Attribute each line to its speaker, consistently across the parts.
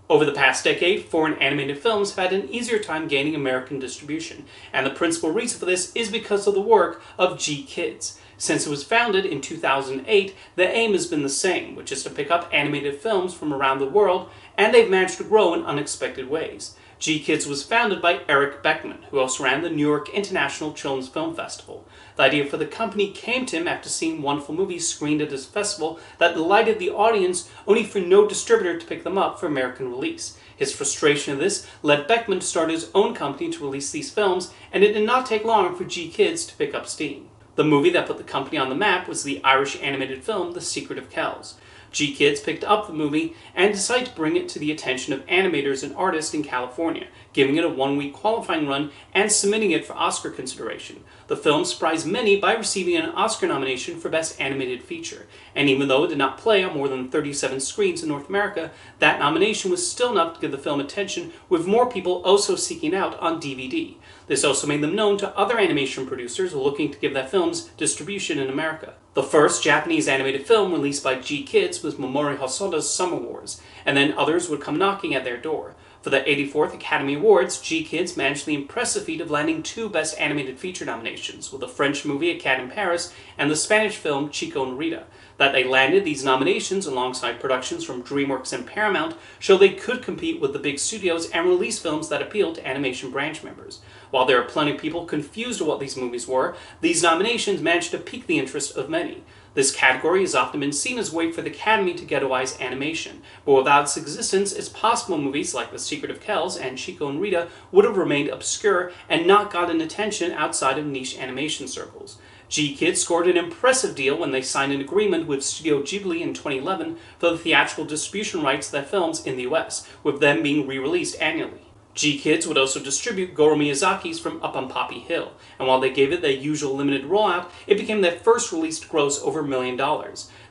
Speaker 1: Over the past decade, foreign animated films have had an easier time gaining American distribution, and the principal reason for this is because of the work of GKIDS. Since it was founded in 2008, the aim has been the same, which is to pick up animated films from around the world, and they've managed to grow in unexpected ways. GKIDS was founded by Eric Beckman, who also ran the New York International Children's Film Festival. The idea for the company came to him after seeing wonderful movies screened at his festival that delighted the audience, only for no distributor to pick them up for American release. His frustration of this led Beckman to start his own company to release these films, and it did not take long for GKIDS to pick up steam. The movie that put the company on the map was the Irish animated film The Secret of Kells. GKIDS picked up the movie and decided to bring it to the attention of animators and artists in California, giving it a one-week qualifying run and submitting it for Oscar consideration. The film surprised many by receiving an Oscar nomination for Best Animated Feature, and even though it did not play on more than 37 screens in North America, that nomination was still enough to give the film attention, with more people also seeking out on DVD. This also made them known to other animation producers looking to give their films distribution in America. The first Japanese animated film released by GKIDS was Mamoru Hosoda's Summer Wars, and then others would come knocking at their door. For the 84th Academy Awards, GKIDS managed the impressive feat of landing 2 Best Animated Feature nominations, with the French movie A Cat in Paris and the Spanish film Chico and Rita. That they landed these nominations alongside productions from DreamWorks and Paramount showed they could compete with the big studios and release films that appealed to animation branch members. While there are plenty of people confused with what these movies were, these nominations managed to pique the interest of many. This category has often been seen as a way for the Academy to ghettoize animation, but without its existence, it's possible movies like The Secret of Kells and Chico and Rita would have remained obscure and not gotten attention outside of niche animation circles. GKIDS scored an impressive deal when they signed an agreement with Studio Ghibli in 2011 for the theatrical distribution rights to their films in the US, with them being re-released annually. GKIDS would also distribute Goro Miyazaki's From Up on Poppy Hill, and while they gave it their usual limited rollout, it became their first release to gross over $1 million.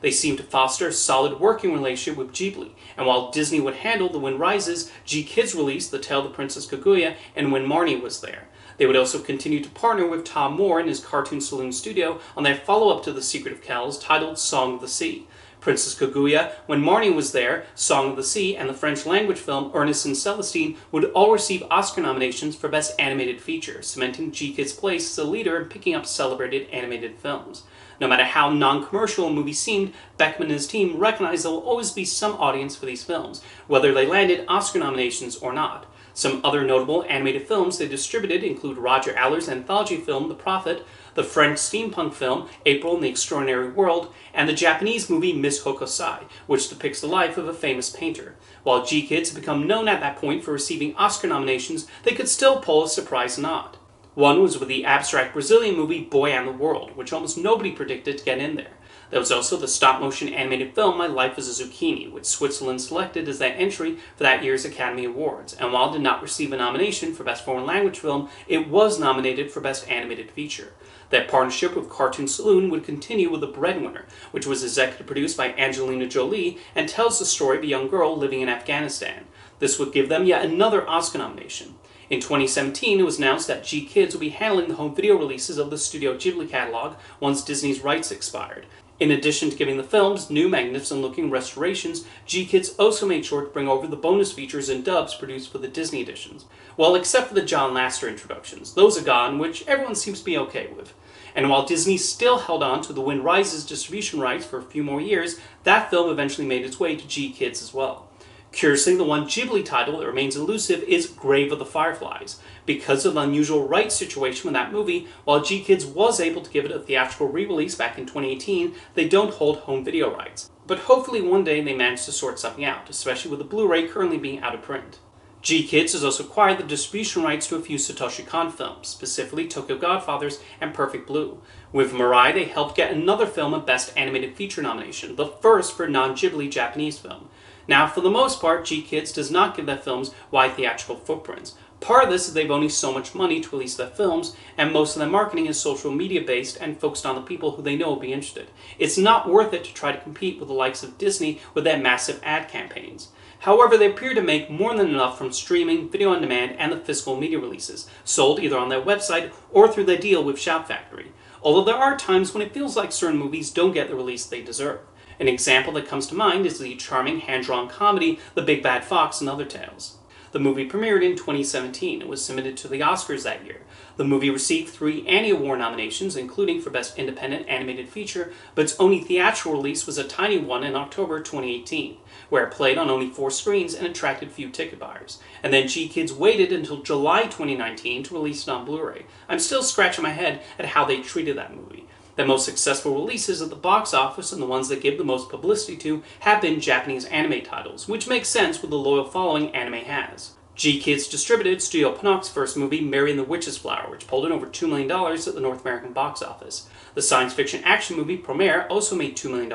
Speaker 1: They seemed to foster a solid working relationship with Ghibli, and while Disney would handle The Wind Rises, GKIDS released The Tale of the Princess Kaguya and When Marnie Was There. They would also continue to partner with Tom Moore and his Cartoon Saloon studio on their follow-up to The Secret of Kells titled Song of the Sea. Princess Kaguya, When Marnie Was There, Song of the Sea, and the French-language film Ernest and Celestine would all receive Oscar nominations for Best Animated Feature, cementing GKIDS' place as a leader in picking up celebrated animated films. No matter how non-commercial a movie seemed, Beckman and his team recognized there will always be some audience for these films, whether they landed Oscar nominations or not. Some other notable animated films they distributed include Roger Allers' anthology film The Prophet, the French steampunk film April in the Extraordinary World, and the Japanese movie Miss Hokusai, which depicts the life of a famous painter. While GKIDS had become known at that point for receiving Oscar nominations, they could still pull a surprise nod. One was with the abstract Brazilian movie Boy and the World, which almost nobody predicted to get in there. There was also the stop-motion animated film My Life as a Zucchini, which Switzerland selected as their entry for that year's Academy Awards, and while it did not receive a nomination for Best Foreign Language Film, it was nominated for Best Animated Feature. Their partnership with Cartoon Saloon would continue with The Breadwinner, which was executive produced by Angelina Jolie and tells the story of a young girl living in Afghanistan. This would give them yet another Oscar nomination. In 2017, it was announced that GKIDS would be handling the home video releases of the Studio Ghibli catalog once Disney's rights expired. In addition to giving the films new magnificent-looking restorations, GKIDS also made sure to bring over the bonus features and dubs produced for the Disney editions. Well, except for the John Lasseter introductions. Those are gone, which everyone seems to be okay with. And while Disney still held on to The Wind Rises distribution rights for a few more years, that film eventually made its way to GKIDS as well. Curiously, the one Ghibli title that remains elusive is Grave of the Fireflies. Because of the unusual rights situation with that movie, while GKIDS was able to give it a theatrical re-release back in 2018, they don't hold home video rights. But hopefully one day they manage to sort something out, especially with the Blu-ray currently being out of print. GKIDS has also acquired the distribution rights to a few Satoshi Kon films, specifically Tokyo Godfathers and Perfect Blue. With Mirai, they helped get another film a Best Animated Feature nomination, the first for a non-Ghibli Japanese film. Now, for the most part, GKIDS does not give their films wide theatrical footprints. Part of this is they've only so much money to release their films, and most of their marketing is social media based and focused on the people who they know will be interested. It's not worth it to try to compete with the likes of Disney with their massive ad campaigns. However, they appear to make more than enough from streaming, video on demand, and the physical media releases, sold either on their website or through their deal with Shout Factory. Although there are times when it feels like certain movies don't get the release they deserve. An example that comes to mind is the charming hand-drawn comedy The Big Bad Fox and Other Tales. The movie premiered in 2017 and was submitted to the Oscars that year. The movie received 3 Annie Award nominations, including for Best Independent Animated Feature, but its only theatrical release was a tiny one in October 2018, where it played on only 4 screens and attracted few ticket buyers. And then GKIDS waited until July 2019 to release it on Blu-ray. I'm still scratching my head at how they treated that movie. The most successful releases at the box office and the ones that give the most publicity to have been Japanese anime titles, which makes sense with the loyal following anime has. GKIDS distributed Studio Pinoc's first movie, Mary and the Witch's Flower, which pulled in over $2 million at the North American box office. The science fiction action movie Promare also made $2 million,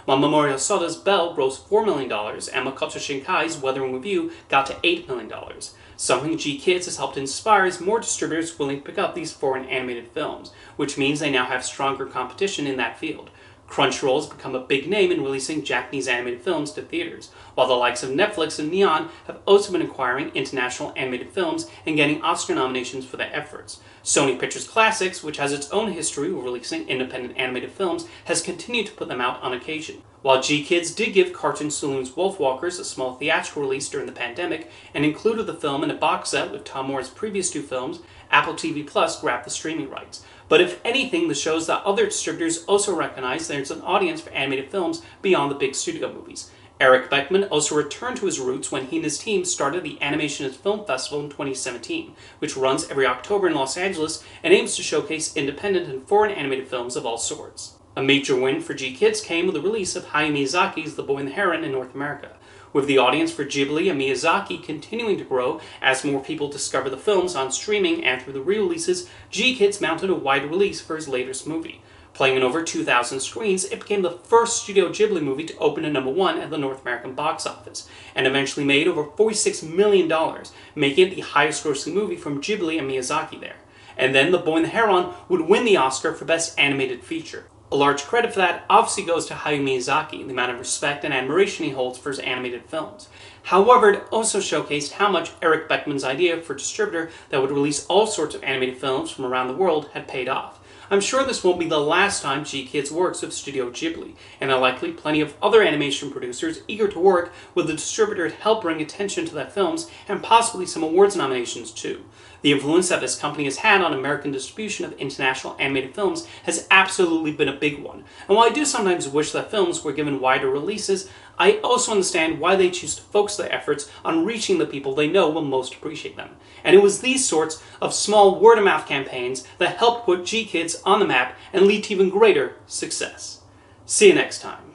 Speaker 1: while Mamoru Hosoda's Belle grossed $4 million, and Makoto Shinkai's Weathering with You got to $8 million. Something GKIDS has helped inspire is more distributors willing to pick up these foreign animated films, which means they now have stronger competition in that field. Crunchyroll has become a big name in releasing Japanese animated films to theaters, while the likes of Netflix and Neon have also been acquiring international animated films and getting Oscar nominations for their efforts. Sony Pictures Classics, which has its own history of releasing independent animated films, has continued to put them out on occasion. While GKIDS did give Cartoon Saloon's Wolfwalkers a small theatrical release during the pandemic and included the film in a box set with Tom Moore's previous 2 films, Apple TV Plus grabbed the streaming rights. But if anything, this shows that other distributors also recognize there's an audience for animated films beyond the big studio movies. Eric Beckman also returned to his roots when he and his team started the Animation and Film Festival in 2017, which runs every October in Los Angeles and aims to showcase independent and foreign animated films of all sorts. A major win for GKIDS came with the release of Hayao Miyazaki's The Boy and the Heron in North America. With the audience for Ghibli and Miyazaki continuing to grow as more people discover the films on streaming and through the re-releases, GKIDS mounted a wide release for his latest movie. Playing in over 2,000 screens, it became the first Studio Ghibli movie to open at #1 at the North American box office, and eventually made over $46 million, making it the highest grossing movie from Ghibli and Miyazaki there. And then The Boy and the Heron would win the Oscar for Best Animated Feature. A large credit for that obviously goes to Hayao Miyazaki, the amount of respect and admiration he holds for his animated films. However, it also showcased how much Eric Beckman's idea for a distributor that would release all sorts of animated films from around the world had paid off. I'm sure this won't be the last time GKIDS works with Studio Ghibli, and there are likely plenty of other animation producers eager to work with the distributor to help bring attention to their films and possibly some awards nominations too. The influence that this company has had on American distribution of international animated films has absolutely been a big one. And while I do sometimes wish that films were given wider releases, I also understand why they choose to focus their efforts on reaching the people they know will most appreciate them. And it was these sorts of small word-of-mouth campaigns that helped put GKIDS on the map and lead to even greater success. See you next time.